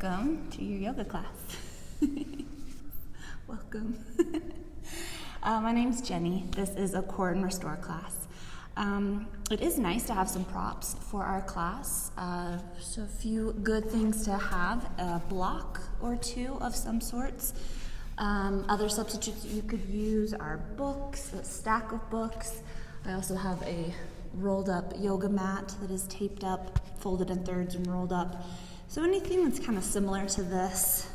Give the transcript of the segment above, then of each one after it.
Welcome to your yoga class. Welcome. My name's Jenny. This is a core and restore class. It is nice to have some props for our class. So a few good things to have, a block or two of some sorts. Other substitutes that you could use are books, a stack of books. I also have a rolled up yoga mat that is taped up, folded in thirds and rolled up. So anything that's kind of similar to this,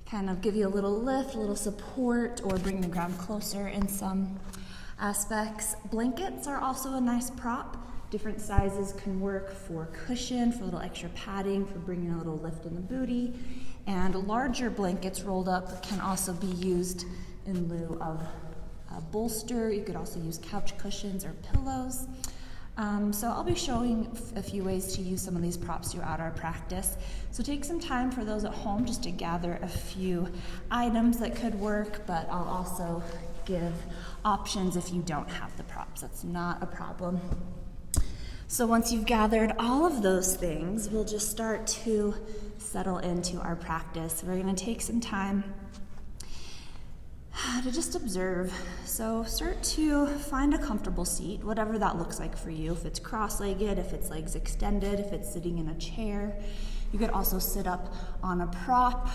kind of give you a little lift, a little support, or bring the ground closer in some aspects. Blankets are also a nice prop. Different sizes can work for cushion, for a little extra padding, for bringing a little lift in the booty. And larger blankets rolled up can also be used in lieu of a bolster. You could also use couch cushions or pillows. So I'll be showing a few ways to use some of these props throughout our practice. So take some time for those at home just to gather a few items that could work, but I'll also give options if you don't have the props. That's not a problem. So once you've gathered all of those things, we'll just start to settle into our practice. We're going to take some time to just observe. So start to find a comfortable seat, whatever that looks like for you. If it's cross-legged, if it's legs extended, if it's sitting in a chair. You could also sit up on a prop.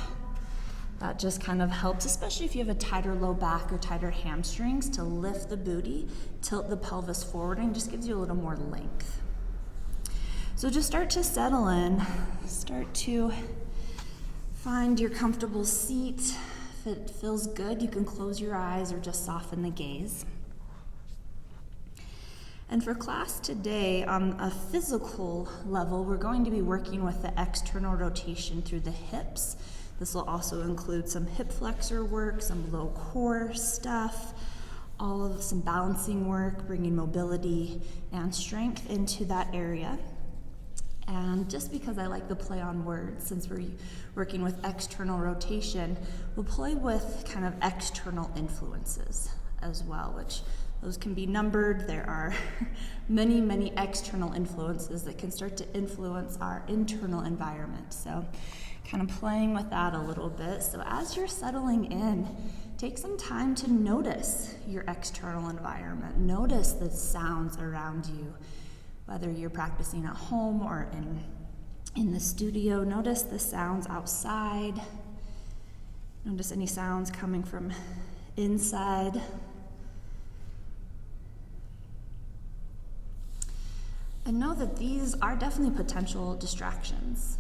That just kind of helps, especially if you have a tighter low back or tighter hamstrings, to lift the booty, tilt the pelvis forward, and just gives you a little more length. So just start to settle in. Start to find your comfortable seat. If it feels good, you can close your eyes or just soften the gaze. And for class today, on a physical level, we're going to be working with the external rotation through the hips. This will also include some hip flexor work, some low core stuff, some balancing work, bringing mobility and strength into that area. And just because I like the play on words, since we're working with external rotation, we'll play with kind of external influences as well, which those can be numbered. There are many, many external influences that can start to influence our internal environment. So kind of playing with that a little bit. So as you're settling in, take some time to notice your external environment. Notice the sounds around you. Whether you're practicing at home or in the studio, notice the sounds outside. Notice any sounds coming from inside. And know that these are definitely potential distractions,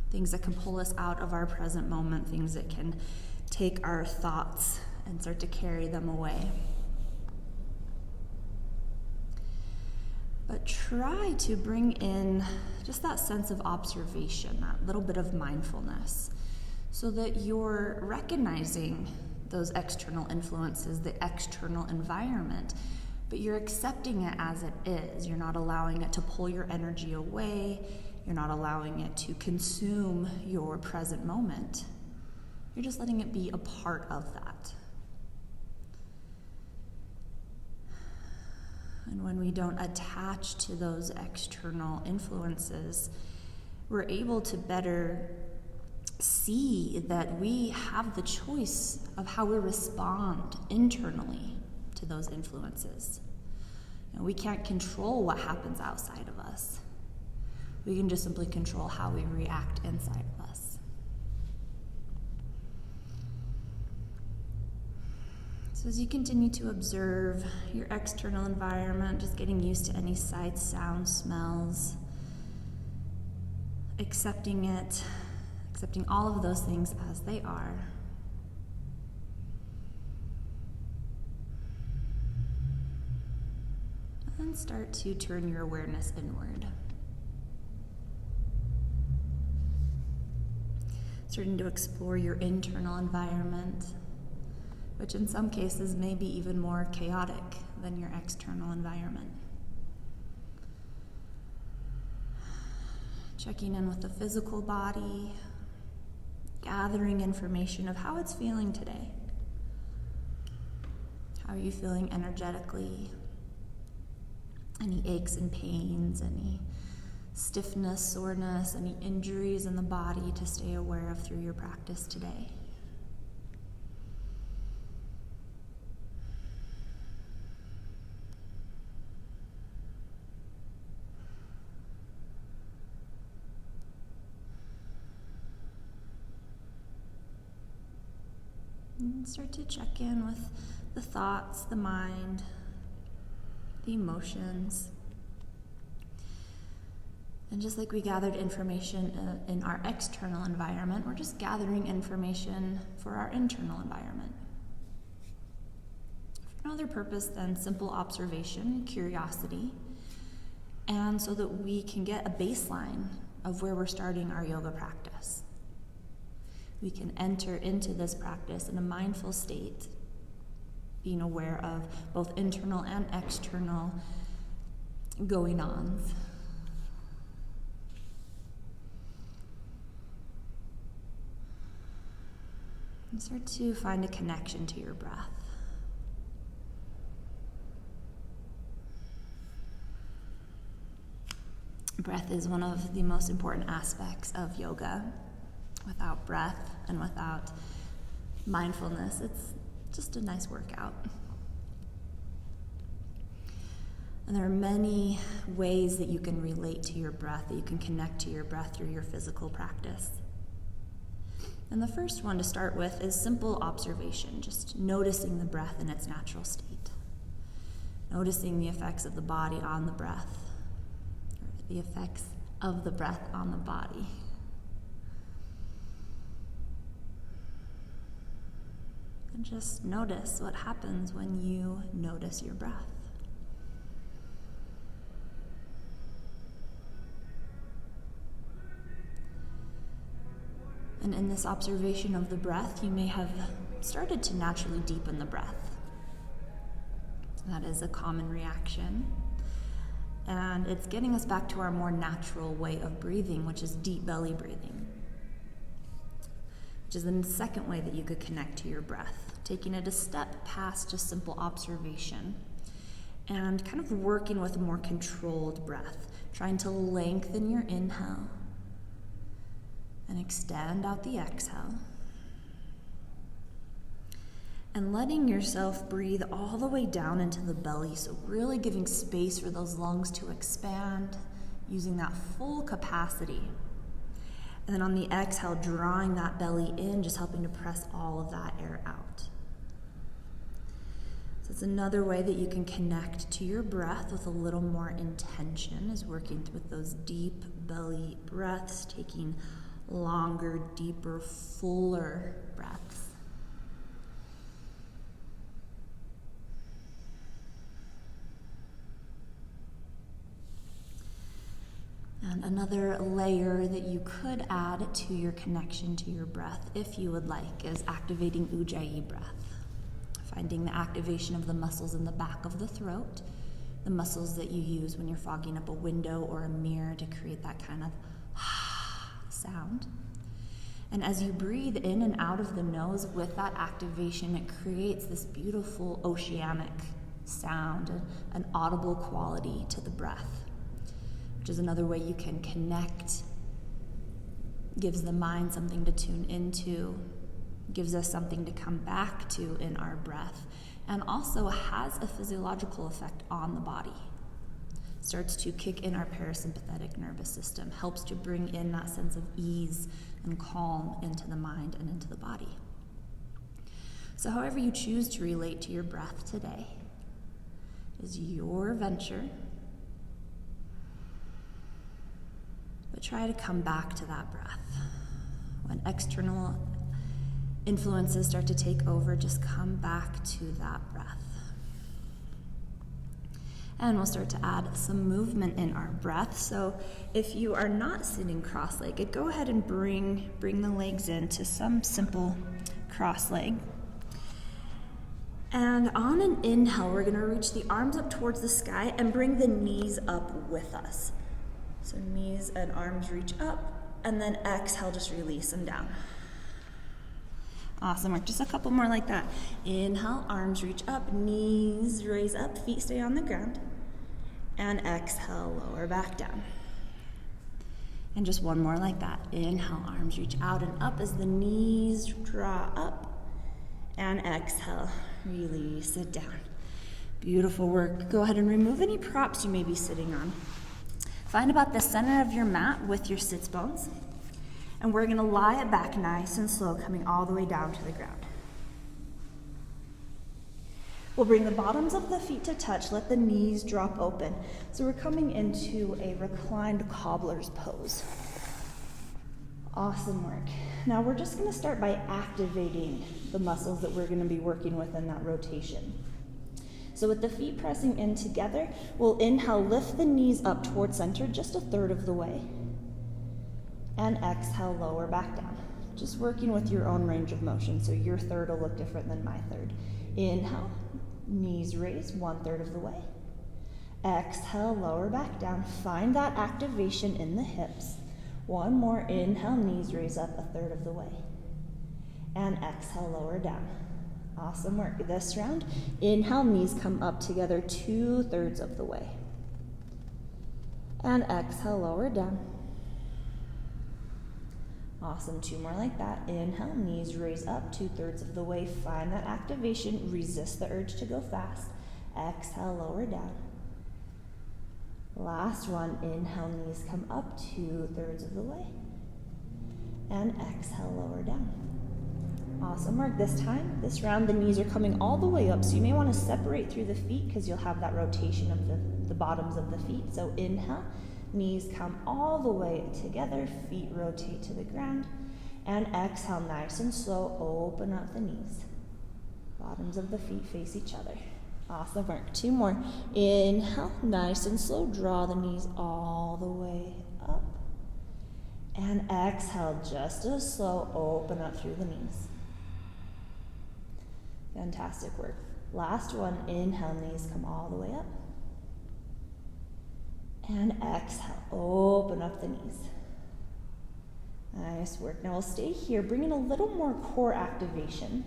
things that can pull us out of our present moment, things that can take our thoughts and start to carry them away. But try to bring in just that sense of observation, that little bit of mindfulness, so that you're recognizing those external influences, the external environment, but you're accepting it as it is. You're not allowing it to pull your energy away. You're not allowing it to consume your present moment. You're just letting it be a part of that. And when we don't attach to those external influences, we're able to better see that we have the choice of how we respond internally to those influences. We can't control what happens outside of us. We can just simply control how we react inside of us. So as you continue to observe your external environment, just getting used to any sights, sounds, smells, accepting it, accepting all of those things as they are. And then start to turn your awareness inward. Starting to explore your internal environment, which in some cases may be even more chaotic than your external environment. Checking in with the physical body, gathering information of how it's feeling today. How are you feeling energetically? Any aches and pains, any stiffness, soreness, any injuries in the body to stay aware of through your practice today. And start to check in with the thoughts, the mind, the emotions. And just like we gathered information in our external environment, we're just gathering information for our internal environment. For no other purpose than simple observation, curiosity, and so that we can get a baseline of where we're starting our yoga practice. We can enter into this practice in a mindful state, being aware of both internal and external going-ons. And start to find a connection to your breath. Breath is one of the most important aspects of yoga. Without breath and without mindfulness, it's just a nice workout. And there are many ways that you can relate to your breath, that you can connect to your breath through your physical practice. And the first one to start with is simple observation, just noticing the breath in its natural state. Noticing the effects of the body on the breath, or the effects of the breath on the body. And just notice what happens when you notice your breath. And in this observation of the breath, you may have started to naturally deepen the breath. That is a common reaction. And it's getting us back to our more natural way of breathing, which is deep belly breathing. Which is the second way that you could connect to your breath, taking it a step past just simple observation and kind of working with a more controlled breath, trying to lengthen your inhale and extend out the exhale, and letting yourself breathe all the way down into the belly, so really giving space for those lungs to expand, using that full capacity. And then on the exhale, drawing that belly in, just helping to press all of that air out. So it's another way that you can connect to your breath with a little more intention, is working with those deep belly breaths, taking longer, deeper, fuller breaths. And another layer that you could add to your connection to your breath, if you would like, is activating ujjayi breath. Finding the activation of the muscles in the back of the throat, the muscles that you use when you're fogging up a window or a mirror to create that kind of sound. And as you breathe in and out of the nose with that activation, it creates this beautiful oceanic sound, an audible quality to the breath, which is another way you can connect, gives the mind something to tune into, gives us something to come back to in our breath, and also has a physiological effect on the body. Starts to kick in our parasympathetic nervous system, helps to bring in that sense of ease and calm into the mind and into the body. So however you choose to relate to your breath today is your venture, but try to come back to that breath. When external influences start to take over, just come back to that breath. And we'll start to add some movement in our breath. So if you are not sitting cross-legged, go ahead and bring the legs into some simple cross-leg. And on an inhale, we're gonna reach the arms up towards the sky and bring the knees up with us. So knees and arms reach up, and then exhale, just release them down. Awesome work, just a couple more like that. Inhale, arms reach up, knees raise up, feet stay on the ground. And exhale, lower back down. And just one more like that. Inhale, arms reach out and up as the knees draw up. And exhale, release it down. Beautiful work. Go ahead and remove any props you may be sitting on. Find about the center of your mat with your sits bones. And we're gonna lie it back nice and slow, coming all the way down to the ground. We'll bring the bottoms of the feet to touch, let the knees drop open. So we're coming into a reclined cobbler's pose. Awesome work. Now we're just gonna start by activating the muscles that we're gonna be working with in that rotation. So with the feet pressing in together, we'll inhale, lift the knees up towards center, just 1/3 of the way. And exhale, lower back down. Just working with your own range of motion, so your third will look different than my third. Inhale, knees raise 1/3 of the way. Exhale, lower back down. Find that activation in the hips. One more, inhale, knees raise up 1/3 of the way. And exhale, lower down. Awesome work. This round, inhale, knees come up together 2/3 of the way. And exhale, lower down. Awesome, 2 more like that. Inhale, knees raise up 2/3 of the way. Find that activation, resist the urge to go fast. Exhale, lower down. Last one, inhale, knees come up 2/3 of the way. And exhale, lower down. Awesome work. This round, the knees are coming all the way up, so you may want to separate through the feet because you'll have that rotation of the bottoms of the feet. So inhale, knees come all the way together, feet rotate to the ground, and exhale, nice and slow, open up the knees. Bottoms of the feet face each other. Awesome work. 2 more. Inhale, nice and slow, draw the knees all the way up. And exhale, just as slow, open up through the knees. Fantastic work. Last one, inhale, knees come all the way up. And exhale, open up the knees. Nice work. Now we'll stay here, bring in a little more core activation.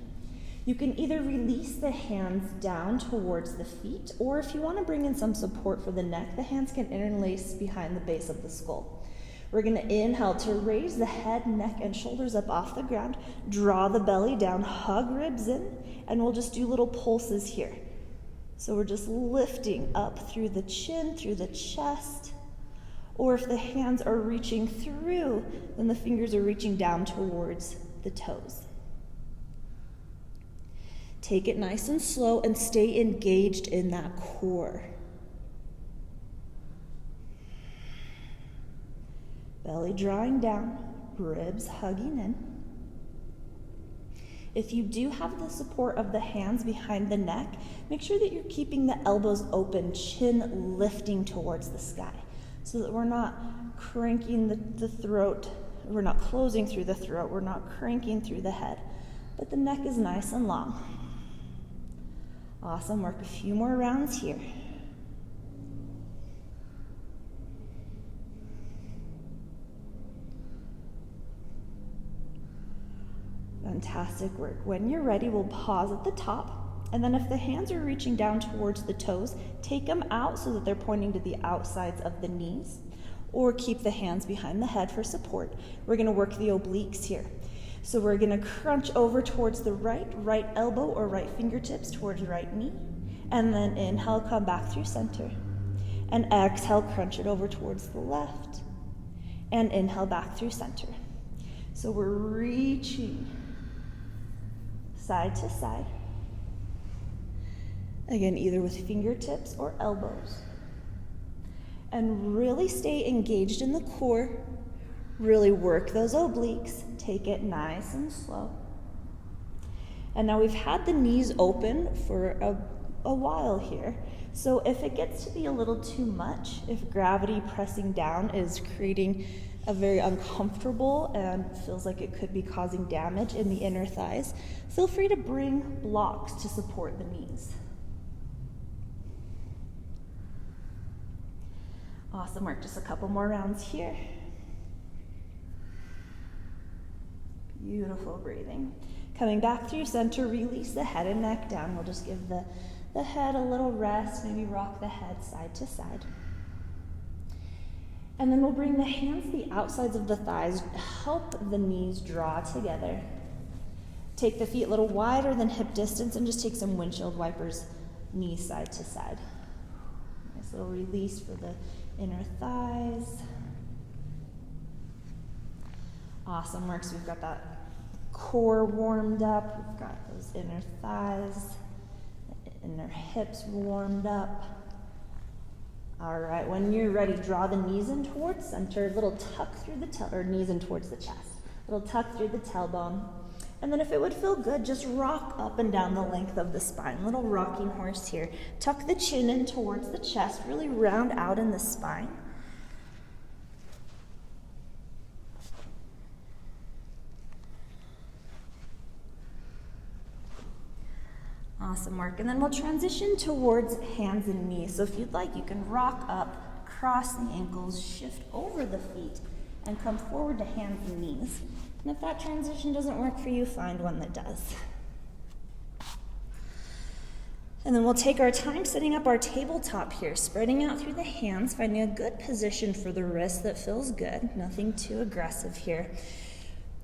You can either release the hands down towards the feet, or if you want to bring in some support for the neck, the hands can interlace behind the base of the skull. We're going to inhale to raise the head, neck, and shoulders up off the ground. Draw the belly down, hug ribs in, and we'll just do little pulses here. So we're just lifting up through the chin, through the chest. Or if the hands are reaching through, then the fingers are reaching down towards the toes. Take it nice and slow and stay engaged in that core. Belly drawing down, ribs hugging in. If you do have the support of the hands behind the neck, make sure that you're keeping the elbows open, chin lifting towards the sky, so that we're not cranking the throat, we're not closing through the throat, we're not cranking through the head, but the neck is nice and long. Awesome work. A few more rounds here. Fantastic work. When you're ready, we'll pause at the top, and then if the hands are reaching down towards the toes, take them out so that they're pointing to the outsides of the knees, or keep the hands behind the head for support. We're going to work the obliques here. So we're going to crunch over towards the right elbow or right fingertips towards right knee, and then inhale, come back through center, and exhale, crunch it over towards the left, and inhale back through center. So we're reaching side to side, again, either with fingertips or elbows, and really stay engaged in the core. Really work those obliques. Take it nice and slow. And now we've had the knees open for a while here. So if it gets to be a little too much, if gravity pressing down is creating a very uncomfortable and feels like it could be causing damage in the inner thighs, feel free to bring blocks to support the knees. Awesome work. Just a couple more rounds here. Beautiful breathing. Coming back through center, release the head and neck down. We'll just give the head a little rest, maybe rock the head side to side. And then we'll bring the hands to the outsides of the thighs, help the knees draw together. Take the feet a little wider than hip distance and just take some windshield wipers, knees side to side. Nice little release for the inner thighs. Awesome work. So we've got that core warmed up. We've got those inner thighs, inner hips warmed up. All right, when you're ready, draw the knees in towards center, little tuck through the knees in towards the chest, little tuck through the tailbone. And then if it would feel good, just rock up and down the length of the spine, little rocking horse here. Tuck the chin in towards the chest, really round out in the spine. Awesome work. And then we'll transition towards hands and knees. So if you'd like, you can rock up, cross the ankles, shift over the feet, and come forward to hands and knees. And if that transition doesn't work for you, find one that does. And then we'll take our time setting up our tabletop here, spreading out through the hands, finding a good position for the wrist that feels good, nothing too aggressive here.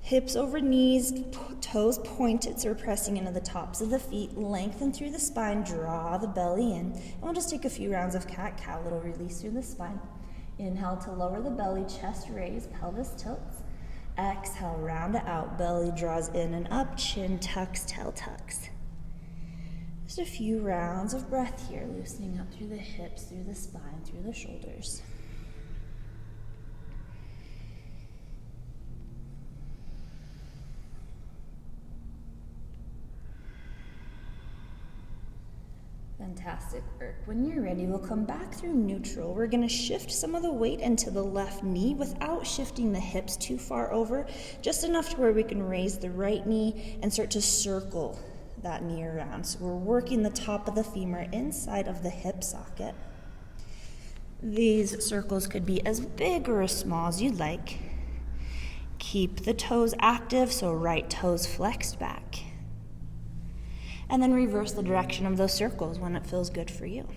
Hips over knees, toes pointed, so we're pressing into the tops of the feet, lengthen through the spine, draw the belly in. And we'll just take a few rounds of cat-cow, little release through the spine. Inhale to lower the belly, chest raise, pelvis tilts. Exhale, round it out, belly draws in and up, chin tucks, tail tucks. Just a few rounds of breath here, loosening up through the hips, through the spine, through the shoulders. Fantastic work. When you're ready, we'll come back through neutral. We're going to shift some of the weight into the left knee without shifting the hips too far over, just enough to where we can raise the right knee and start to circle that knee around. So we're working the top of the femur inside of the hip socket. These circles could be as big or as small as you'd like. Keep the toes active, so right toes flexed back. And then reverse the direction of those circles when it feels good for you.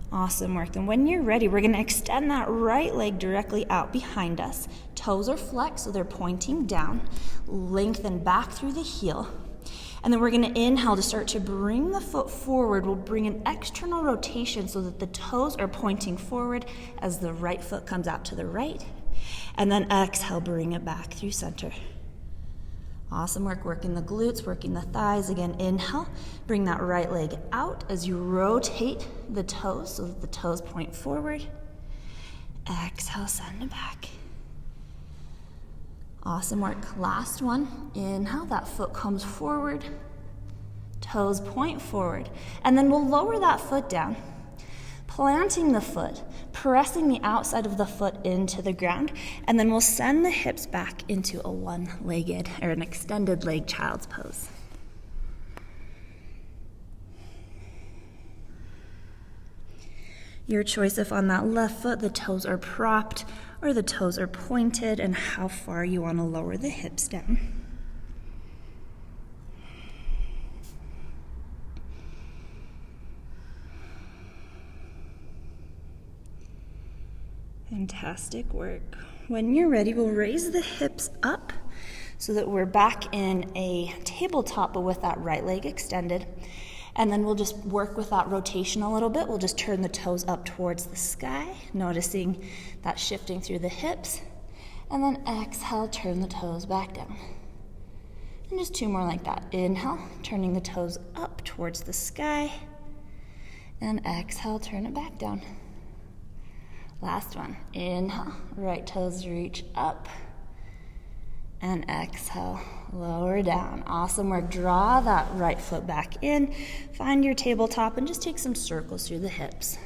Awesome work. And when you're ready, we're going to extend that right leg directly out behind us. Toes are flexed, so they're pointing down. Lengthen back through the heel. And then we're going to inhale to start to bring the foot forward. We'll bring an external rotation so that the toes are pointing forward as the right foot comes out to the right. And then exhale, bring it back through center. Awesome work, working the glutes, working the thighs. Again, inhale, bring that right leg out as you rotate the toes so that the toes point forward. Exhale, send it back. Awesome work. Last one. Inhale, that foot comes forward. Toes point forward. And then we'll lower that foot down, planting the foot, pressing the outside of the foot into the ground, and then we'll send the hips back into a one-legged or an extended leg child's pose. Your choice if on that left foot the toes are propped or the toes are pointed, and how far you want to lower the hips down. Fantastic work. When you're ready, we'll raise the hips up so that we're back in a tabletop, but with that right leg extended. And then we'll just work with that rotation a little bit. We'll just turn the toes up towards the sky, noticing that shifting through the hips. And then exhale, turn the toes back down. And just two more like that. Inhale, turning the toes up towards the sky. And exhale, turn it back down. Last one. Inhale, right toes reach up. And exhale, lower down. Awesome work. Draw that right foot back in. Find your tabletop and just take some circles through the hips.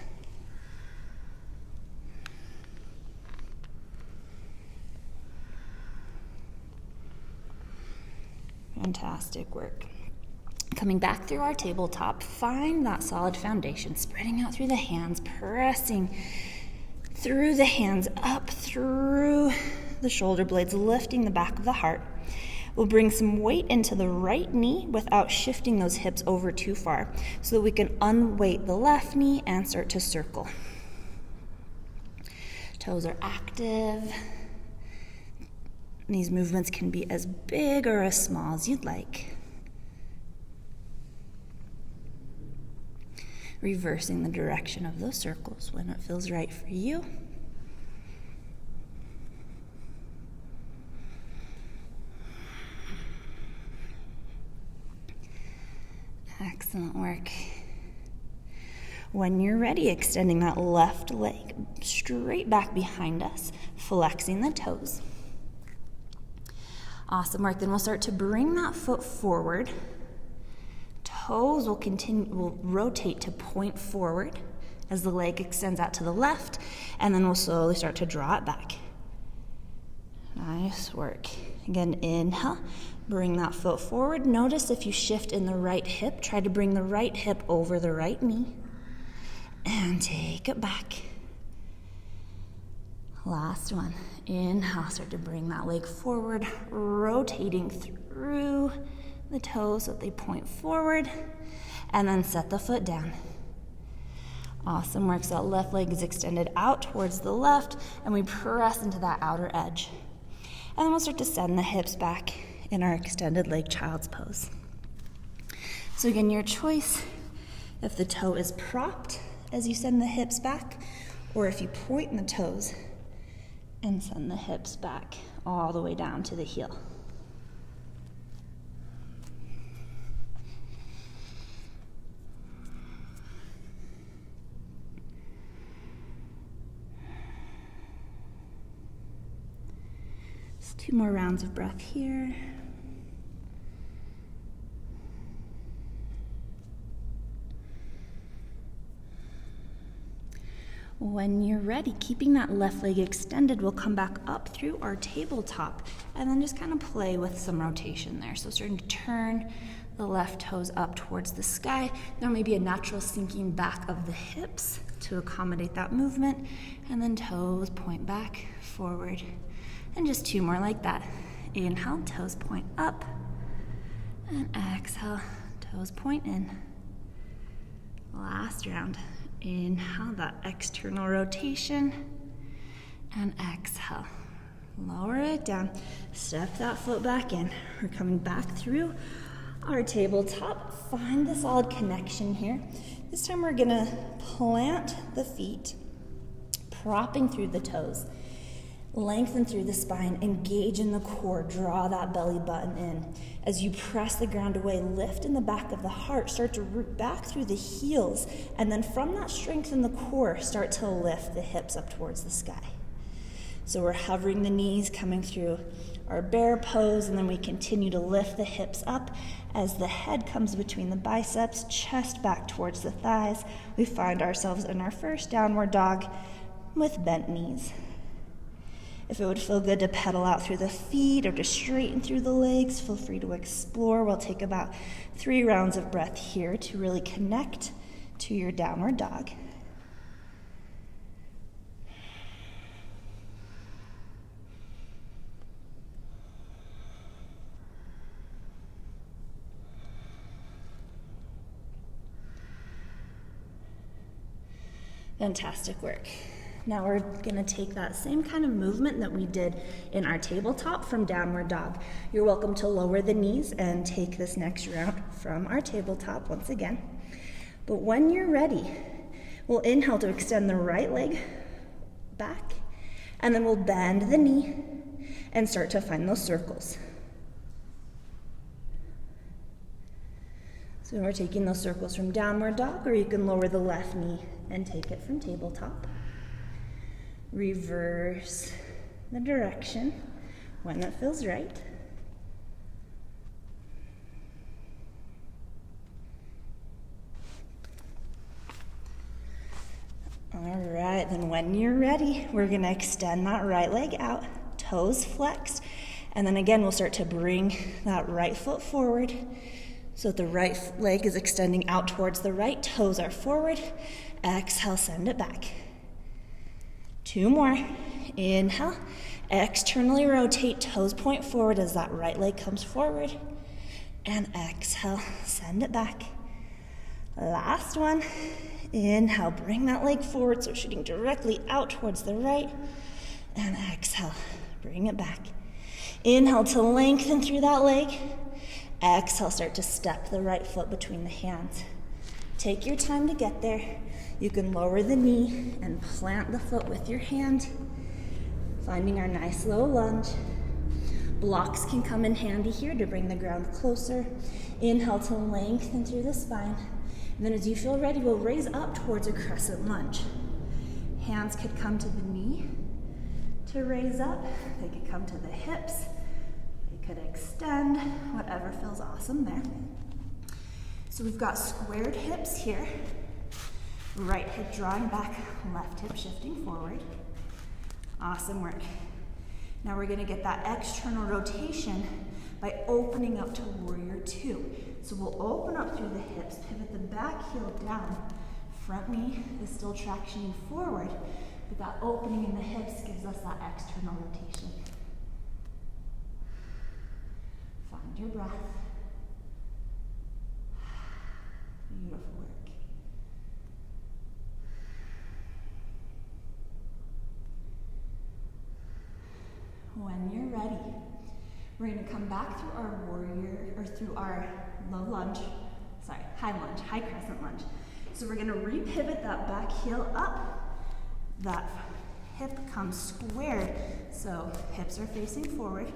Fantastic work. Coming back through our tabletop, find that solid foundation, spreading out through the hands, pressing through the hands, up through the shoulder blades, lifting the back of the heart. We'll bring some weight into the right knee without shifting those hips over too far so that we can unweight the left knee and start to circle. Toes are active. These movements can be as big or as small as you'd like. Reversing the direction of those circles when it feels right for you. Excellent work. When you're ready, extending that left leg straight back behind us, flexing the toes. Awesome work. Then we'll start to bring that foot forward. Toes will rotate to point forward as the leg extends out to the left, and then we'll slowly start to draw it back. Nice work. Again, inhale, bring that foot forward. Notice if you shift in the right hip, try to bring the right hip over the right knee, and take it back. Last one. Inhale, start to bring that leg forward, rotating through the toes so that they point forward, and then set the foot down. Awesome work. So that left leg is extended out towards the left, and we press into that outer edge. And then we'll start to send the hips back in our extended leg child's pose. So again, your choice if the toe is propped as you send the hips back, or if you point the toes and send the hips back all the way down to the heel. Just 2 more rounds of breath here. When you're ready, keeping that left leg extended, we'll come back up through our tabletop and then just kind of play with some rotation there. So starting to turn the left toes up towards the sky. There may be a natural sinking back of the hips to accommodate that movement, and then toes point back, forward, and just 2 more like that. Inhale, toes point up, and exhale, toes point in. Last round. Inhale, that external rotation, and exhale. Lower it down, step that foot back in. We're coming back through our tabletop. Find the solid connection here. This time we're gonna plant the feet, propping through the toes. Lengthen through the spine, engage in the core, draw that belly button in. As you press the ground away, lift in the back of the heart, start to root back through the heels, and then from that strength in the core, start to lift the hips up towards the sky. So we're hovering the knees, coming through our bear pose, and then we continue to lift the hips up as the head comes between the biceps, chest back towards the thighs. We find ourselves in our first downward dog with bent knees. If it would feel good to pedal out through the feet or to straighten through the legs, feel free to explore. We'll take about 3 rounds of breath here to really connect to your downward dog. Fantastic work. Now we're gonna take that same kind of movement that we did in our tabletop from downward dog. You're welcome to lower the knees and take this next round from our tabletop once again. But when you're ready, we'll inhale to extend the right leg back, and then we'll bend the knee and start to find those circles. So we're taking those circles from downward dog, or you can lower the left knee and take it from tabletop. Reverse the direction when it feels right. All right, then when you're ready, we're gonna extend that right leg out, toes flexed, and then again, we'll start to bring that right foot forward so that the right leg is extending out towards the right, toes are forward. Exhale, send it back. 2 more. Inhale, externally rotate, toes point forward as that right leg comes forward. And exhale, send it back. Last one. Inhale, bring that leg forward, so shooting directly out towards the right. And exhale, bring it back. Inhale to lengthen through that leg. Exhale, start to step the right foot between the hands. Take your time to get there. You can lower the knee and plant the foot with your hand, finding our nice low lunge. Blocks can come in handy here to bring the ground closer. Inhale to lengthen through the spine. And then as you feel ready, we'll raise up towards a crescent lunge. Hands could come to the knee to raise up. They could come to the hips. They could extend, whatever feels awesome there. So we've got squared hips here. Right hip drawing back, left hip shifting forward. Awesome work. Now we're gonna get that external rotation by opening up to warrior two. So we'll open up through the hips, pivot the back heel down. Front knee is still tractioning forward, but that opening in the hips gives us that external rotation. Find your breath. Beautiful work. When you're ready, we're going to come back through our high crescent lunge. So we're going to repivot that back heel up. That hip comes squared, so hips are facing forward.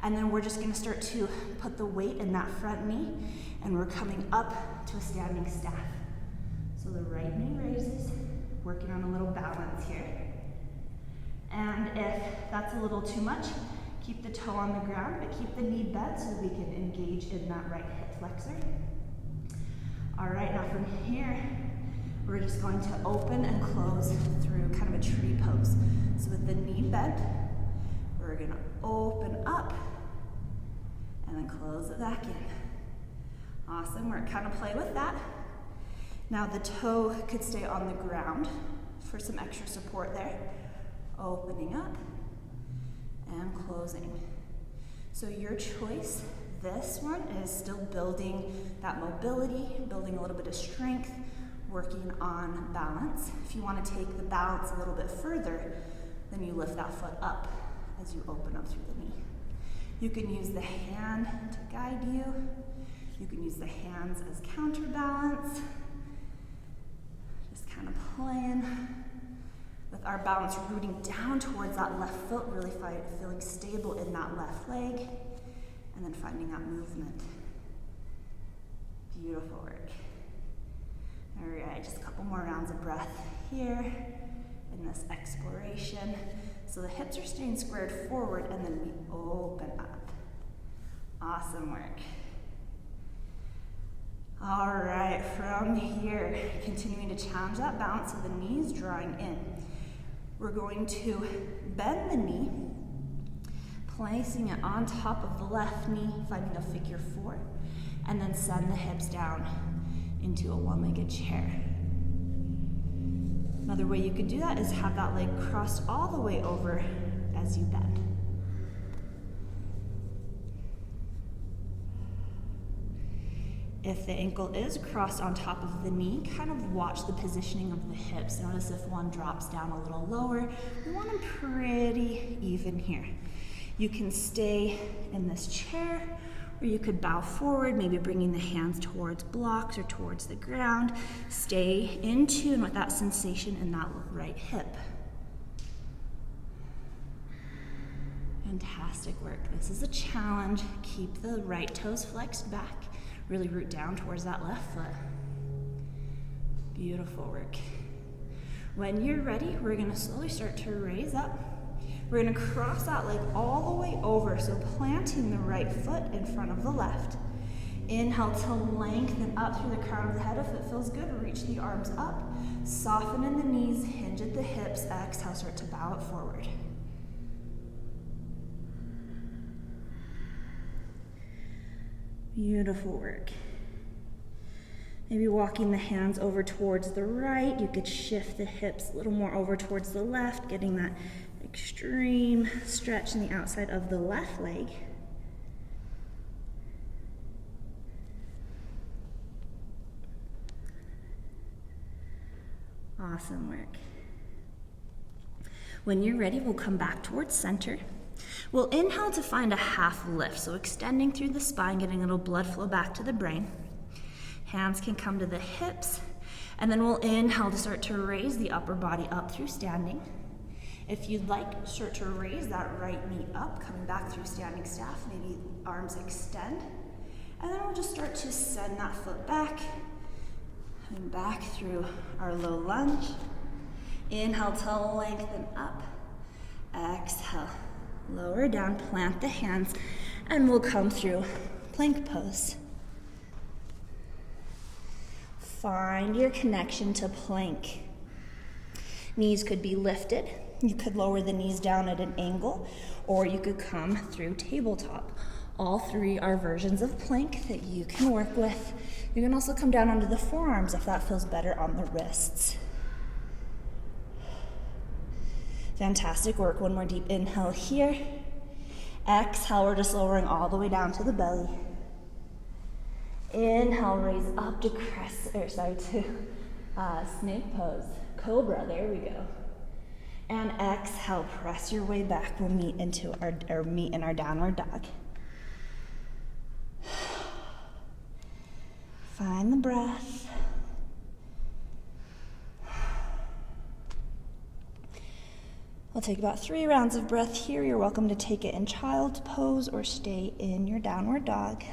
And then we're just going to start to put the weight in that front knee, and we're coming up to a standing staff. So the right knee raises, working on a little balance here. And if that's a little too much, keep the toe on the ground, but keep the knee bent so we can engage in that right hip flexor. All right, now from here, we're just going to open and close through kind of a tree pose. So with the knee bent, we're gonna open up and then close it back in. Awesome, we're kind of play with that. Now the toe could stay on the ground for some extra support there. Opening up and closing. So your choice. This one is still building that mobility, building a little bit of strength, working on balance. If you want to take the balance a little bit further, then you lift that foot up as you open up through the knee. You can use the hand to guide you. You can use the hands as counterbalance. Just kind of playing with our balance, rooting down towards that left foot, really feeling stable in that left leg, and then finding that movement. Beautiful work. All right, just a couple more rounds of breath here in this exploration. So the hips are staying squared forward, and then we open up. Awesome work. All right, from here, continuing to challenge that balance, so the knees drawing in. We're going to bend the knee, placing it on top of the left knee, finding a figure four, and then send the hips down into a one-legged chair. Another way you could do that is have that leg crossed all the way over as you bend. If the ankle is crossed on top of the knee, kind of watch the positioning of the hips. Notice if one drops down a little lower. We want them pretty even here. You can stay in this chair, or you could bow forward, maybe bringing the hands towards blocks or towards the ground. Stay in tune with that sensation in that right hip. Fantastic work. This is a challenge. Keep the right toes flexed back. Really root down towards that left foot. Beautiful work. When you're ready, we're gonna slowly start to raise up. We're gonna cross that leg all the way over, so planting the right foot in front of the left. Inhale to lengthen up through the crown of the head. If it feels good, reach the arms up. Soften in the knees, hinge at the hips. Exhale, start to bow it forward. Beautiful work. Maybe walking the hands over towards the right. You could shift the hips a little more over towards the left, getting that extreme stretch in the outside of the left leg. Awesome work. When you're ready, we'll come back towards center. We'll inhale to find a half lift, so extending through the spine, getting a little blood flow back to the brain. Hands can come to the hips, and then we'll inhale to start to raise the upper body up through standing. If you'd like, start to raise that right knee up, coming back through standing staff, maybe arms extend. And then we'll just start to send that foot back, coming back through our low lunge. Inhale to lengthen up. Exhale, lower down, plant the hands, and we'll come through plank pose. Find your connection to plank. Knees could be lifted. You could lower the knees down at an angle, or you could come through tabletop. All three are versions of plank that you can work with. You can also come down onto the forearms if that feels better on the wrists. Fantastic work. One more deep inhale here. Exhale, we're just lowering all the way down to the belly. Inhale, raise up to snake pose. Cobra, there we go. And exhale, press your way back. We'll meet in our downward dog. Find the breath. We'll take about 3 rounds of breath here. You're welcome to take it in child's pose or stay in your downward dog.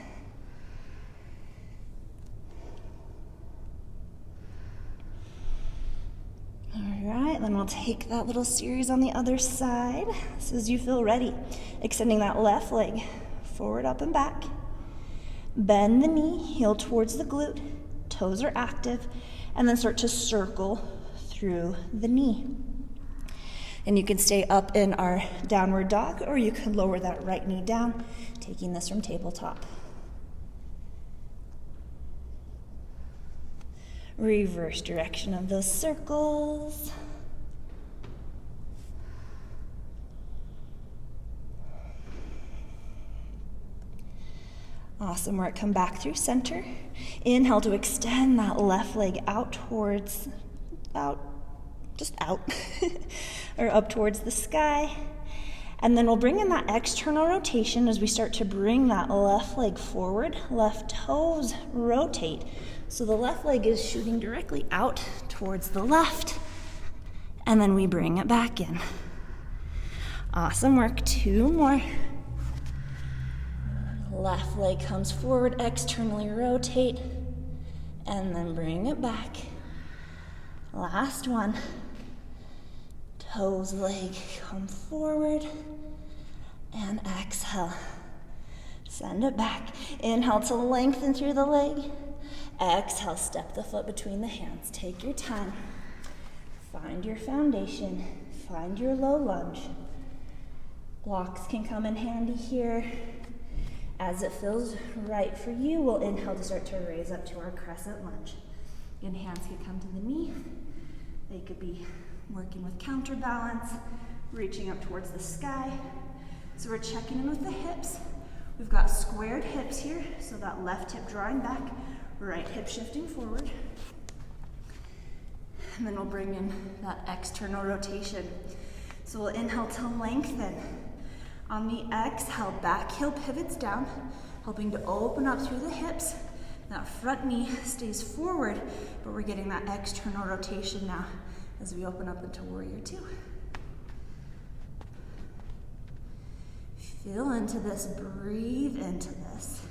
All right, then we'll take that little series on the other side. So as you feel ready, extending that left leg forward, up, and back. Bend the knee, heel towards the glute, toes are active, and then start to circle through the knee. And you can stay up in our downward dog, or you can lower that right knee down, taking this from tabletop. Reverse direction of those circles. Awesome work. Come back through center. Inhale to extend that left leg out towards, just out, or up towards the sky. And then we'll bring in that external rotation as we start to bring that left leg forward. Left toes rotate. So the left leg is shooting directly out towards the left. And then we bring it back in. Awesome work. 2 more. Left leg comes forward, externally rotate, and then bring it back. Last one. Toes, leg come forward, and exhale. Send it back. Inhale to lengthen through the leg. Exhale, step the foot between the hands. Take your time. Find your foundation. Find your low lunge. Blocks can come in handy here. As it feels right for you, we'll inhale to start to raise up to our crescent lunge. Again, hands can come to the knee. They could be working with counterbalance, reaching up towards the sky. So we're checking in with the hips. We've got squared hips here, so that left hip drawing back, right hip shifting forward. And then we'll bring in that external rotation. So we'll inhale to lengthen. On the exhale, back heel pivots down, helping to open up through the hips. That front knee stays forward, but we're getting that external rotation now as we open up into Warrior Two. Feel into this, breathe into this.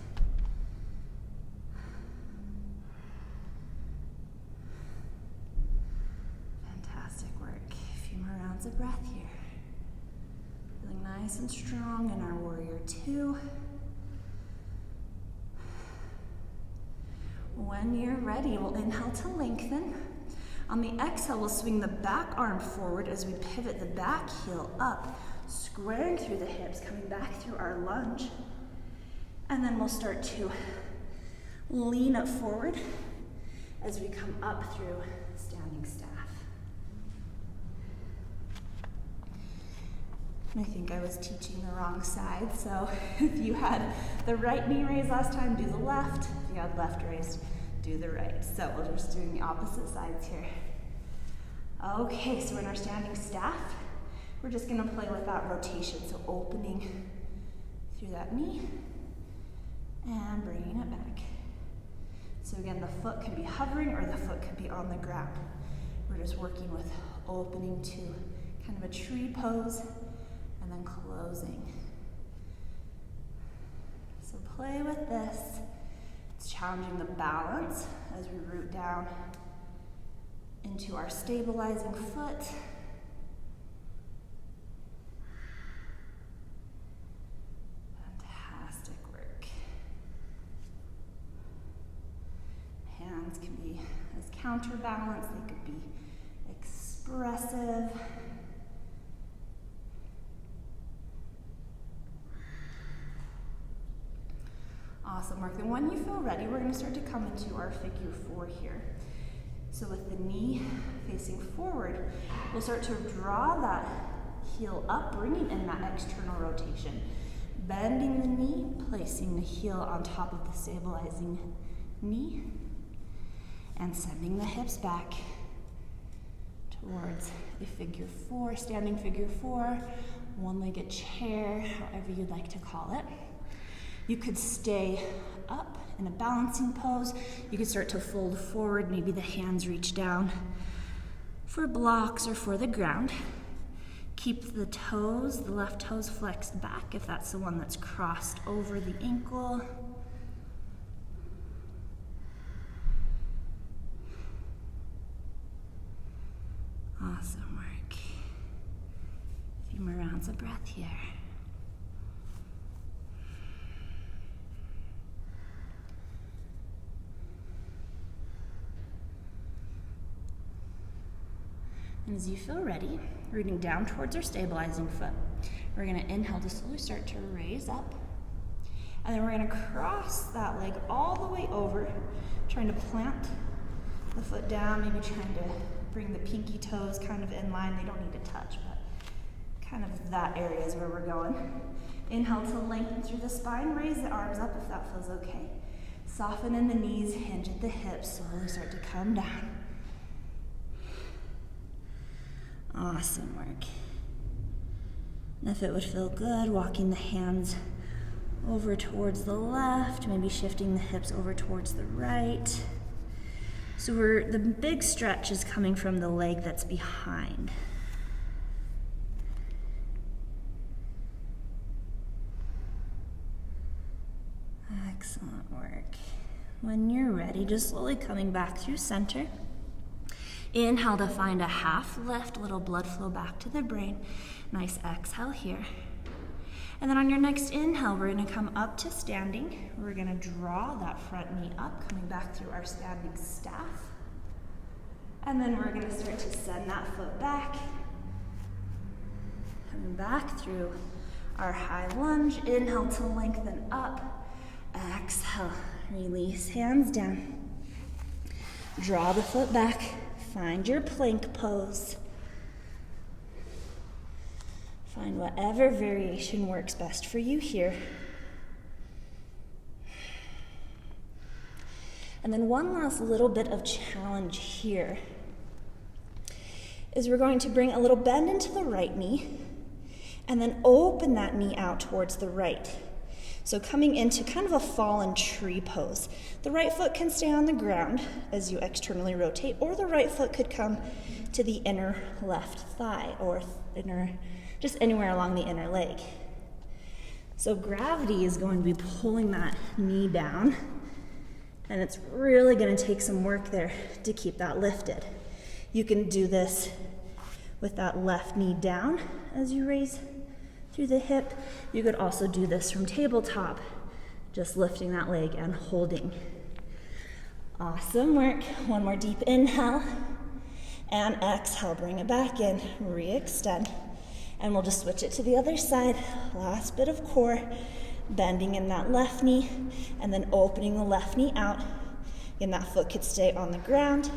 Fantastic work. A few more rounds of breath here. Feeling nice and strong in our Warrior Two. When you're ready, we'll inhale to lengthen. On the exhale, we'll swing the back arm forward as we pivot the back heel up, squaring through the hips, coming back through our lunge. And then we'll start to lean up forward as we come up through standing staff. And I think I was teaching the wrong side, so if you had the right knee raised last time, do the left. If you had left raised, do the right. So we're just doing the opposite sides here. Okay, so in our standing staff, we're just gonna play with that rotation. So opening through that knee and bringing it back. So again, the foot can be hovering or the foot can be on the ground. We're just working with opening to kind of a tree pose and then closing. So play with this. It's challenging the balance as we root down into our stabilizing foot. Fantastic work. Hands can be as counterbalance, they could be expressive. Awesome work. Then when you feel ready, we're going to start to come into our figure 4 here. So with the knee facing forward, we'll start to draw that heel up, bringing in that external rotation. Bending the knee, placing the heel on top of the stabilizing knee, and sending the hips back towards a figure 4, standing figure 4, one-legged chair, however you'd like to call it. You could stay up in a balancing pose. You could start to fold forward, maybe the hands reach down for blocks or for the ground. Keep the toes, the left toes flexed back if that's the one that's crossed over the ankle. Awesome work. A few more rounds of breath here. And as you feel ready, rooting down towards our stabilizing foot, we're going to inhale to slowly start to raise up. And then we're going to cross that leg all the way over, trying to plant the foot down, maybe trying to bring the pinky toes kind of in line. They don't need to touch, but kind of that area is where we're going. Inhale to lengthen through the spine, raise the arms up if that feels okay. Soften in the knees, hinge at the hips, slowly start to come down. Awesome work. And if it would feel good, walking the hands over towards the left, maybe shifting the hips over towards the right. So the big stretch is coming from the leg that's behind. Excellent work. When you're ready, just slowly coming back through center. Inhale to find a half lift, little blood flow back to the brain. Nice exhale here. And then on your next inhale, we're going to come up to standing. We're going to draw that front knee up, coming back through our standing staff. And then we're going to start to send that foot back. Coming back through our high lunge. Inhale to lengthen up. Exhale, release hands down. Draw the foot back. Find your plank pose. Find whatever variation works best for you here. And then one last little bit of challenge here is we're going to bring a little bend into the right knee and then open that knee out towards the right. So coming into kind of a fallen tree pose. The right foot can stay on the ground as you externally rotate, or the right foot could come to the inner left thigh, or just anywhere along the inner leg. So gravity is going to be pulling that knee down, and it's really going to take some work there to keep that lifted. You can do this with that left knee down as you raise through the hip. You could also do this from tabletop, just lifting that leg and holding. Awesome work. One more deep inhale and exhale. Bring it back in, re-extend. And we'll just switch it to the other side. Last bit of core, bending in that left knee and then opening the left knee out. Again, that foot could stay on the ground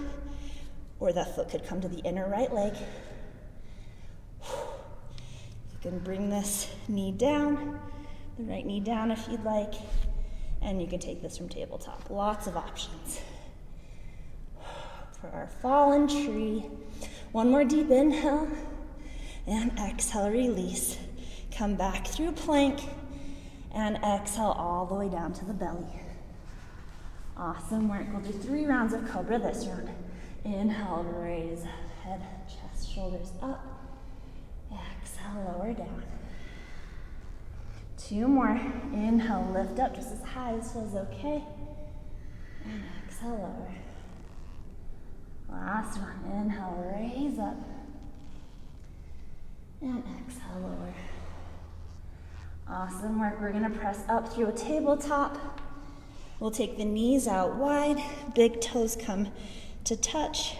or that foot could come to the inner right leg. You can bring this knee down, the right knee down if you'd like, and you can take this from tabletop. Lots of options. For our fallen tree, one more deep inhale, and exhale, release. Come back through plank, and exhale all the way down to the belly. Awesome work. We'll do 3 rounds of Cobra this round. Inhale, raise head, chest, shoulders up. Exhale, lower down. 2 more. Inhale, lift up just as high as feels okay. And exhale, lower. Last one. Inhale, raise up. And exhale, lower. Awesome work. We're gonna press up through a tabletop. We'll take the knees out wide, big toes come to touch,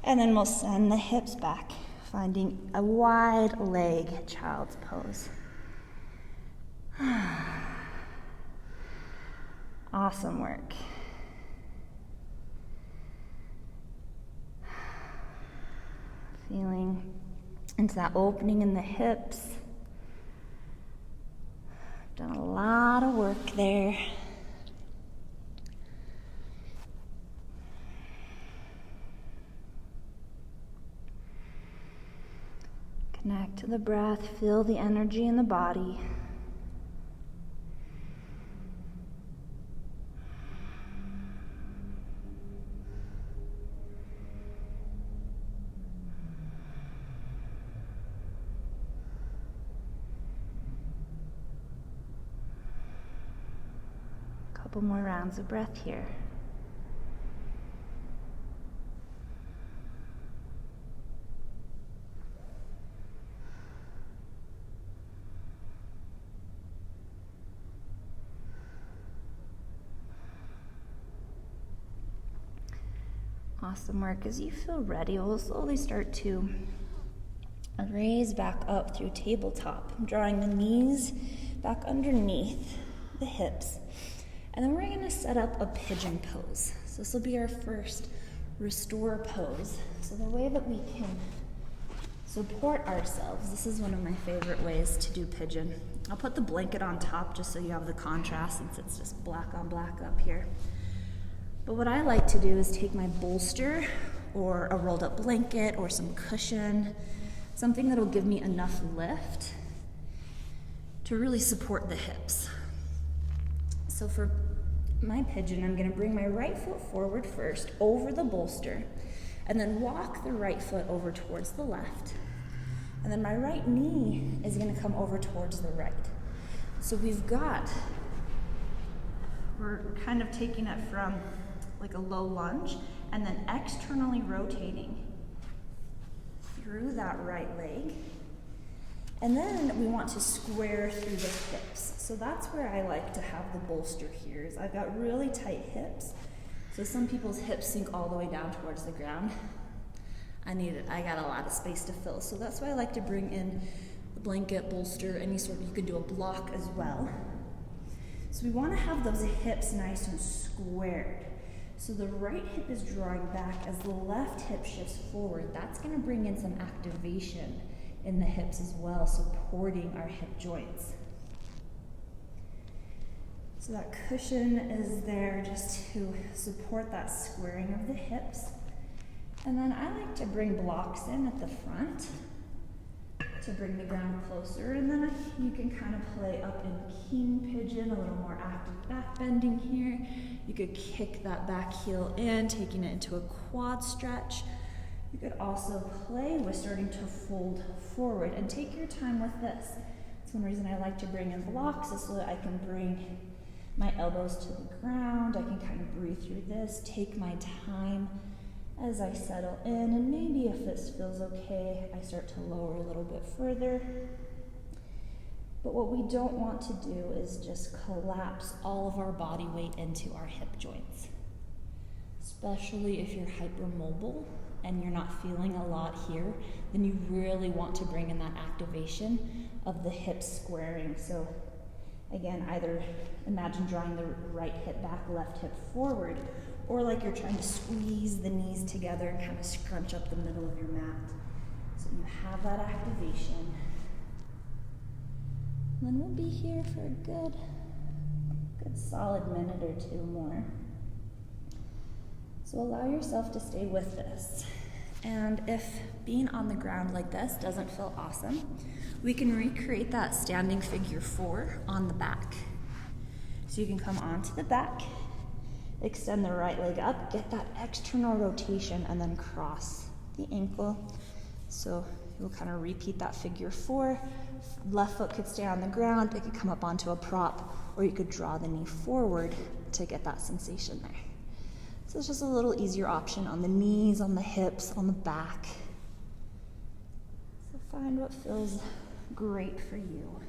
and then we'll send the hips back, finding a wide leg child's pose. Awesome work. Feeling into that opening in the hips. Done a lot of work there. Connect to the breath, feel the energy in the body. Couple more rounds of breath here. Awesome work. As you feel ready, we'll slowly start to raise back up through tabletop. I'm drawing the knees back underneath the hips. And then we're going to set up a pigeon pose. So this will be our first restore pose. So the way that we can support ourselves, this is one of my favorite ways to do pigeon. I'll put the blanket on top just so you have the contrast since it's just black on black up here. But what I like to do is take my bolster or a rolled up blanket or some cushion, something that'll give me enough lift to really support the hips. So for my pigeon, I'm gonna bring my right foot forward first over the bolster and then walk the right foot over towards the left. And then my right knee is gonna come over towards the right. So we're kind of taking it from like a low lunge and then externally rotating through that right leg. And then we want to square through the hips. So that's where I like to have the bolster here, is I've got really tight hips. So some people's hips sink all the way down towards the ground. I got a lot of space to fill. So that's why I like to bring in the blanket, bolster, any sort of, you could do a block as well. So we want to have those hips nice and squared. So the right hip is drawing back as the left hip shifts forward. That's going to bring in some activation in the hips as well, supporting our hip joints. So that cushion is there just to support that squaring of the hips. And then I like to bring blocks in at the front to bring the ground closer. And then you can kind of play up in king pigeon, a little more active back bending here. You could kick that back heel in, taking it into a quad stretch. You could also play with starting to fold forward and take your time with this. That's one reason I like to bring in blocks, is so that I can bring my elbows to the ground. I can kind of breathe through this, take my time as I settle in, and maybe if this feels okay, I start to lower a little bit further. But what we don't want to do is just collapse all of our body weight into our hip joints, especially if you're hypermobile and you're not feeling a lot here. Then you really want to bring in that activation of the hip squaring. So again, either imagine drawing the right hip back, left hip forward, or like you're trying to squeeze the knees together and kind of scrunch up the middle of your mat. So you have that activation. And then we'll be here for a good solid minute or two more. So allow yourself to stay with this. And if being on the ground like this doesn't feel awesome, we can recreate that standing figure 4 on the back. So you can come onto the back, extend the right leg up, get that external rotation, and then cross the ankle. So you'll kind of repeat that figure 4. Left foot could stay on the ground, it could come up onto a prop, or you could draw the knee forward to get that sensation there. So it's just a little easier option on the knees, on the hips, on the back. So find what feels great for you.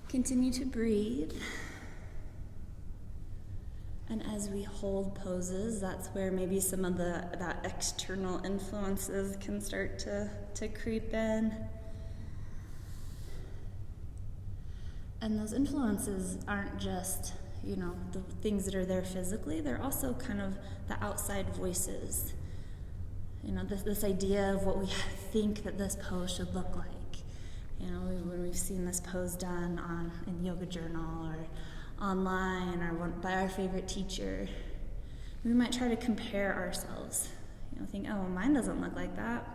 Continue to breathe. And as we hold poses, that's where maybe some of that external influences can start to creep in. And those influences aren't just, the things that are there physically, they're also kind of the outside voices. This idea of what we think that this pose should look like. When we've seen this pose done in Yoga Journal or online or by our favorite teacher, we might try to compare ourselves. Think, oh, well, mine doesn't look like that.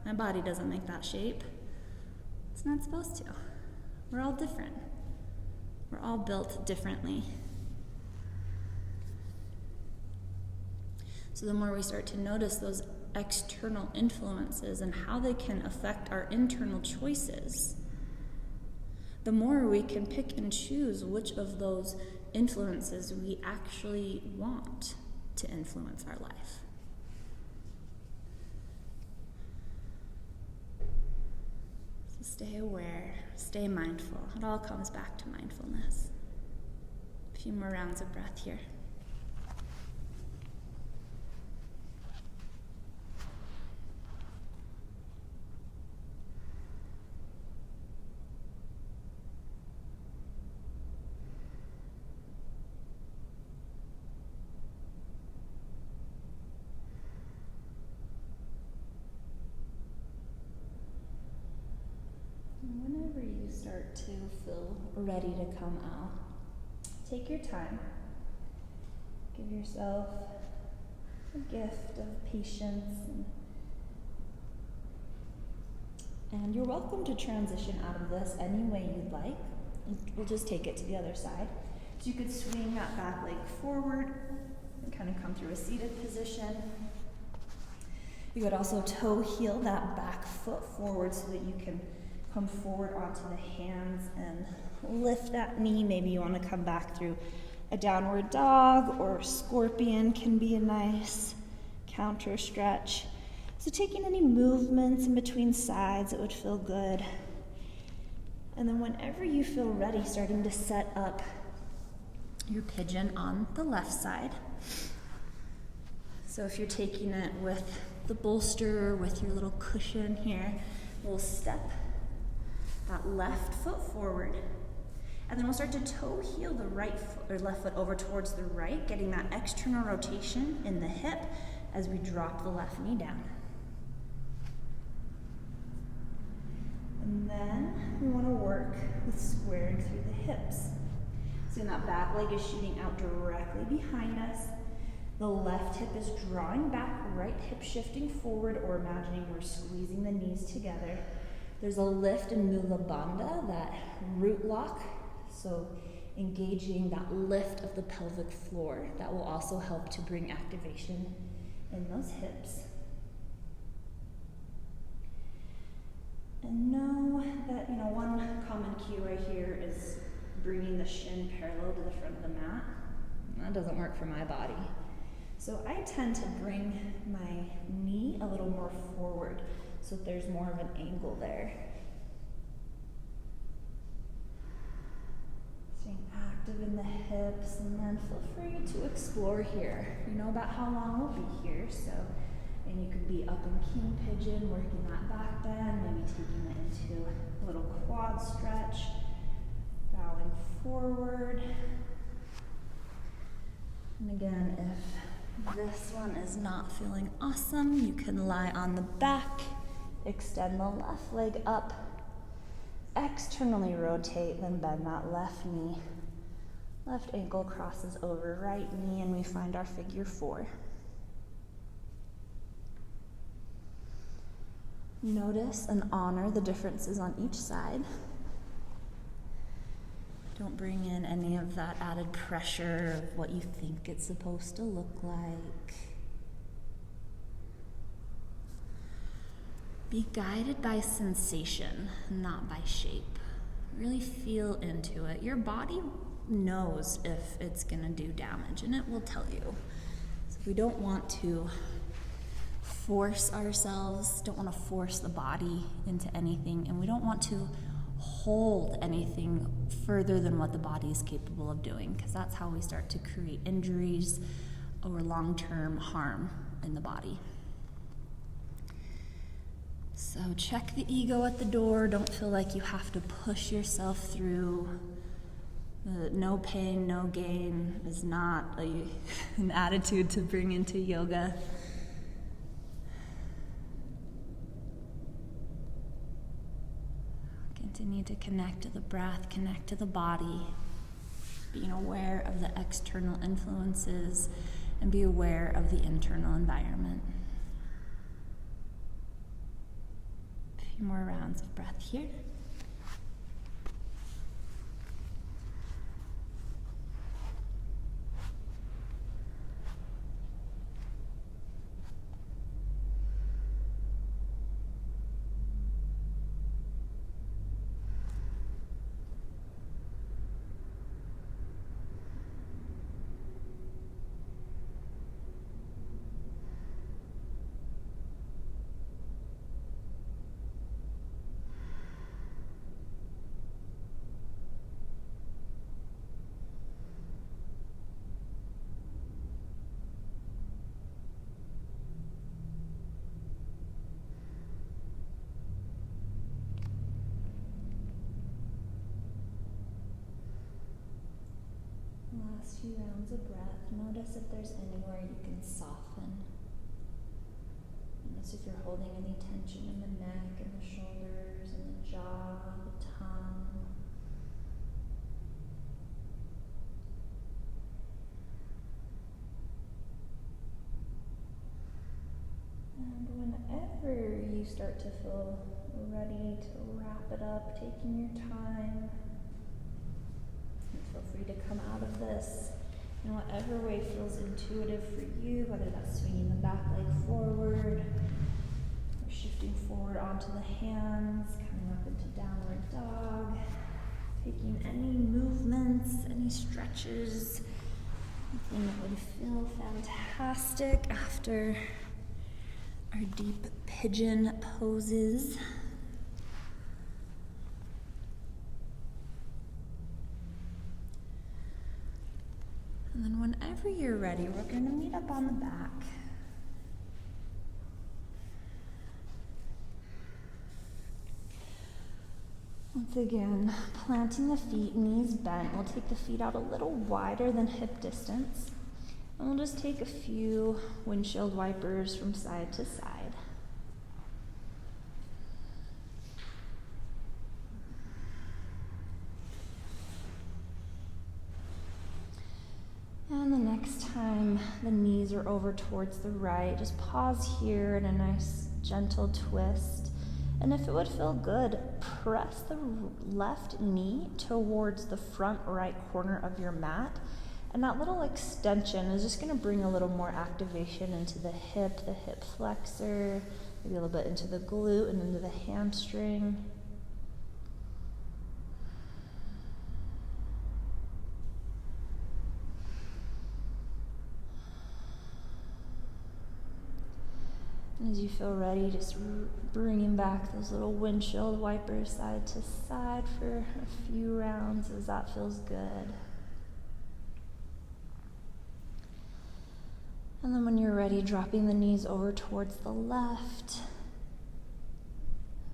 My body doesn't make that shape. It's not supposed to. We're all different. We're all built differently. So the more we start to notice those external influences and how they can affect our internal choices, the more we can pick and choose which of those influences we actually want to influence our life. So stay aware, stay mindful. It all comes back to mindfulness. A few more rounds of breath here. Whenever you start to feel ready to come out, take your time. Give yourself a gift of patience. And you're welcome to transition out of this any way you'd like. We'll just take it to the other side. So you could swing that back leg forward and kind of come through a seated position. You could also toe heel that back foot forward so that you can come forward onto the hands and lift that knee. Maybe you want to come back through a downward dog, or scorpion can be a nice counter stretch. So taking any movements in between sides, it would feel good. And then whenever you feel ready, starting to set up your pigeon on the left side. So if you're taking it with the bolster, with your little cushion here, we'll step that left foot forward, and then we'll start to toe heel the right foot or left foot over towards the right, getting that external rotation in the hip as we drop the left knee down. And then we want to work with squaring through the hips. So that back leg is shooting out directly behind us. The left hip is drawing back, right hip shifting forward, or imagining we're squeezing the knees together. There's a lift in Mula Bandha, that root lock, so engaging that lift of the pelvic floor. That will also help to bring activation in those hips. And know that, one common cue right here is bringing the shin parallel to the front of the mat. That doesn't work for my body. So I tend to bring my knee a little more forward so that there's more of an angle there. Staying active in the hips, and then feel free to explore here. You know about how long we'll be here, and you could be up in king pigeon, working that back bend, maybe taking it into a little quad stretch. bowing forward. And again, if this one is not feeling awesome, you can lie on the back, extend the left leg up, externally rotate, then bend that left knee. Left ankle crosses over right knee, and we find our figure 4. Notice and honor the differences on each side. Don't bring in any of that added pressure of what you think it's supposed to look like. Be guided by sensation, not by shape. Really feel into it. Your body knows if it's gonna do damage, and it will tell you. So we don't want to force ourselves, don't want to force the body into anything, and we don't want to hold anything further than what the body is capable of doing, because that's how we start to create injuries or long-term harm in the body. So check the ego at the door. Don't feel like you have to push yourself through. No pain, no gain is not an attitude to bring into yoga. Continue to connect to the breath, connect to the body, being aware of the external influences, and be aware of the internal environment. A few more rounds of breath here. Last few rounds of breath. Notice if there's anywhere you can soften. Notice if you're holding any tension in the neck and the shoulders and the jaw, the tongue. And whenever you start to feel ready to wrap it up, taking your time, feel free to come out of this in whatever way feels intuitive for you, whether that's swinging the back leg forward, or shifting forward onto the hands, coming up into downward dog, taking any movements, any stretches, anything that would feel fantastic after our deep pigeon poses. And then whenever you're ready, we're going to meet up on the back. Once again, planting the feet, knees bent. We'll take the feet out a little wider than hip distance. And we'll just take a few windshield wipers from side to side. And the next time the knees are over towards the right, just pause here in a nice gentle twist. And if it would feel good, press the left knee towards the front right corner of your mat. And that little extension is just going to bring a little more activation into the hip flexor, maybe a little bit into the glute and into the hamstring. And as you feel ready, just bringing back those little windshield wipers side to side for a few rounds as that feels good. And then when you're ready, dropping the knees over towards the left.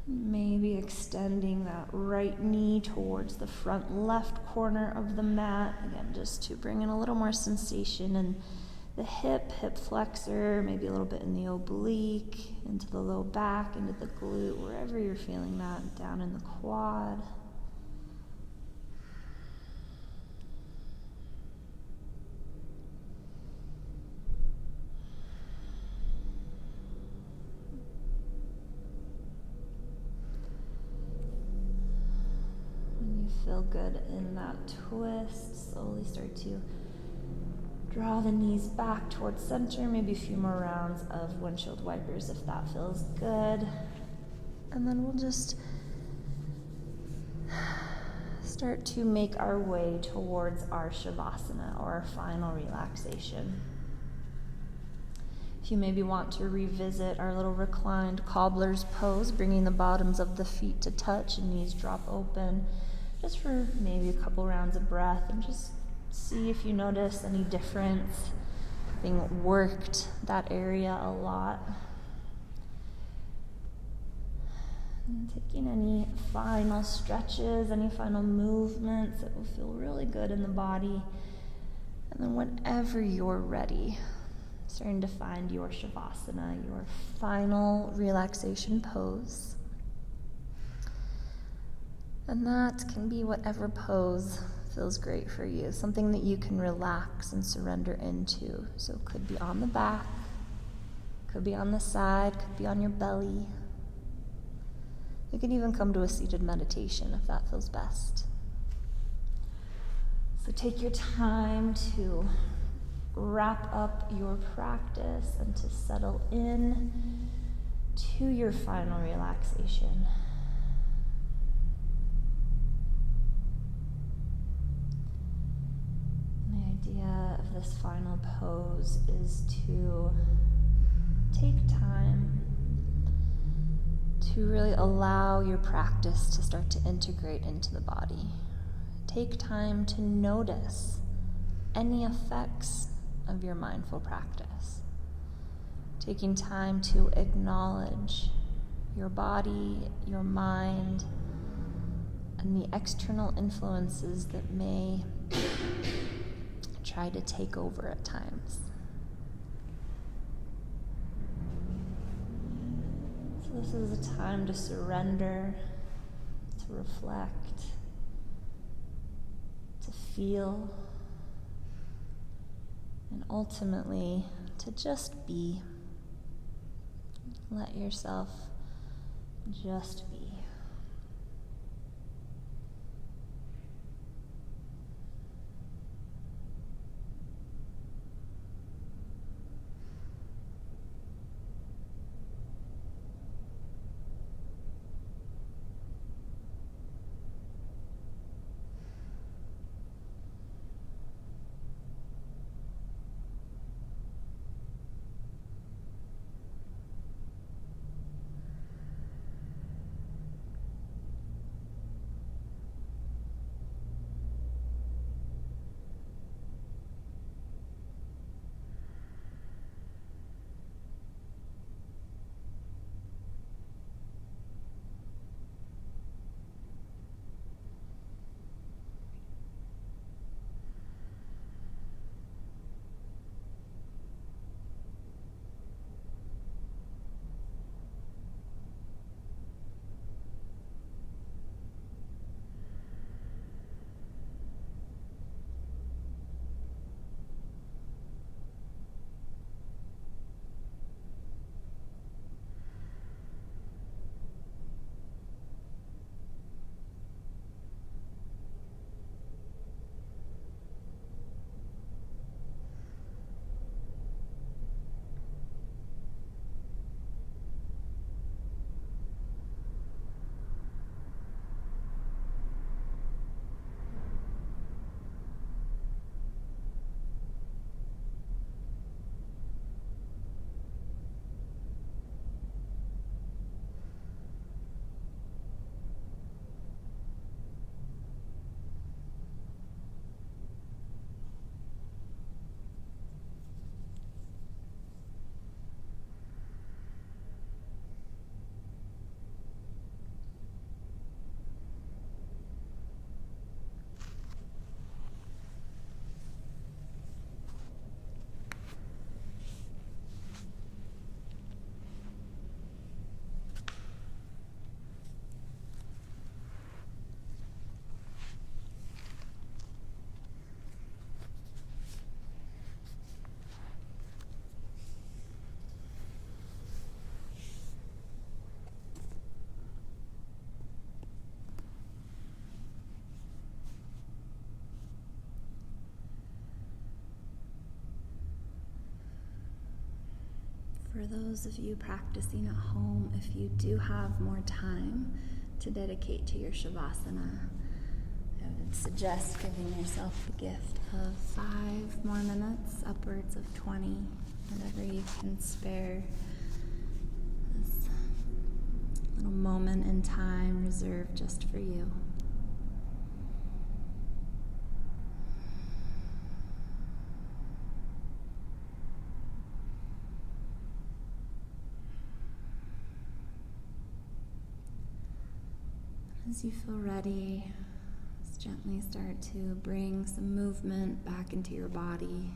Maybe extending that right knee towards the front left corner of the mat. Again, just to bring in a little more sensation in the hip flexor, maybe a little bit in the oblique, into the low back, into the glute, wherever you're feeling that, down in the quad. Feel good in that twist. Slowly start to draw the knees back towards center. Maybe a few more rounds of windshield wipers if that feels good. And then we'll just start to make our way towards our Shavasana, or our final relaxation. If you maybe want to revisit our little reclined Cobbler's pose, bringing the bottoms of the feet to touch and knees drop open, just for maybe a couple rounds of breath, and just see if you notice any difference, having worked that area a lot. And taking any final stretches, any final movements that will feel really good in the body. And then whenever you're ready, starting to find your Shavasana, your final relaxation pose. And that can be whatever pose feels great for you, something that you can relax and surrender into. So it could be on the back, could be on the side, could be on your belly. You can even come to a seated meditation if that feels best. So take your time to wrap up your practice and to settle in to your final relaxation. The idea of this final pose is to take time to really allow your practice to start to integrate into the body. Take time to notice any effects of your mindful practice. Taking time to acknowledge your body, your mind, and the external influences that may try to take over at times. So this is a time to surrender, to reflect, to feel, and ultimately to just be. Let yourself just be. For those of you practicing at home, if you do have more time to dedicate to your Shavasana, I would suggest giving yourself the gift of 5 more minutes, upwards of 20, whatever you can spare. This little moment in time reserved just for you. As you feel ready, just gently start to bring some movement back into your body.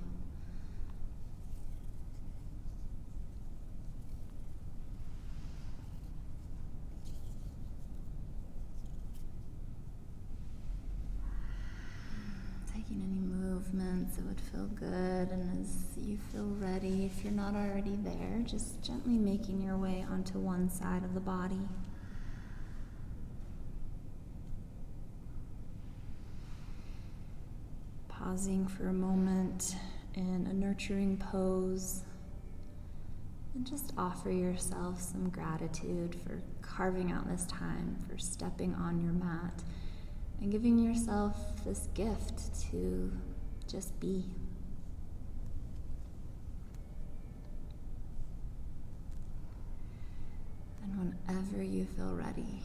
Taking any movements that would feel good, and as you feel ready, if you're not already there, just gently making your way onto one side of the body. Pausing for a moment in a nurturing pose, and just offer yourself some gratitude for carving out this time, for stepping on your mat, and giving yourself this gift to just be. And whenever you feel ready,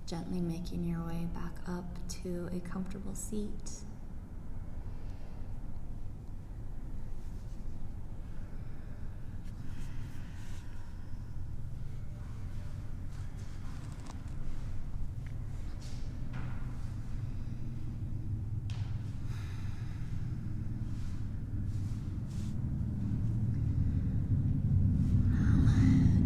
gently making your way back up to a comfortable seat.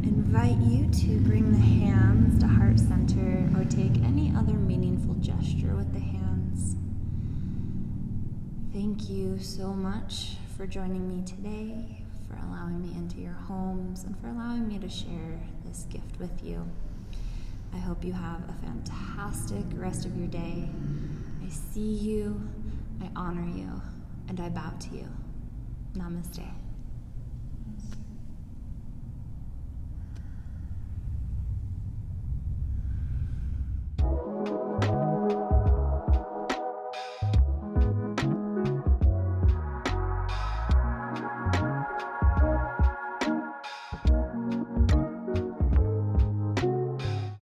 Invite you to bring the hands to heart center or take any other meaningful gesture with the hands. Thank you so much for joining me today, for allowing me into your homes, and for allowing me to share this gift with you. I hope you have a fantastic rest of your day. I see you, I honor you, and I bow to you. Namaste.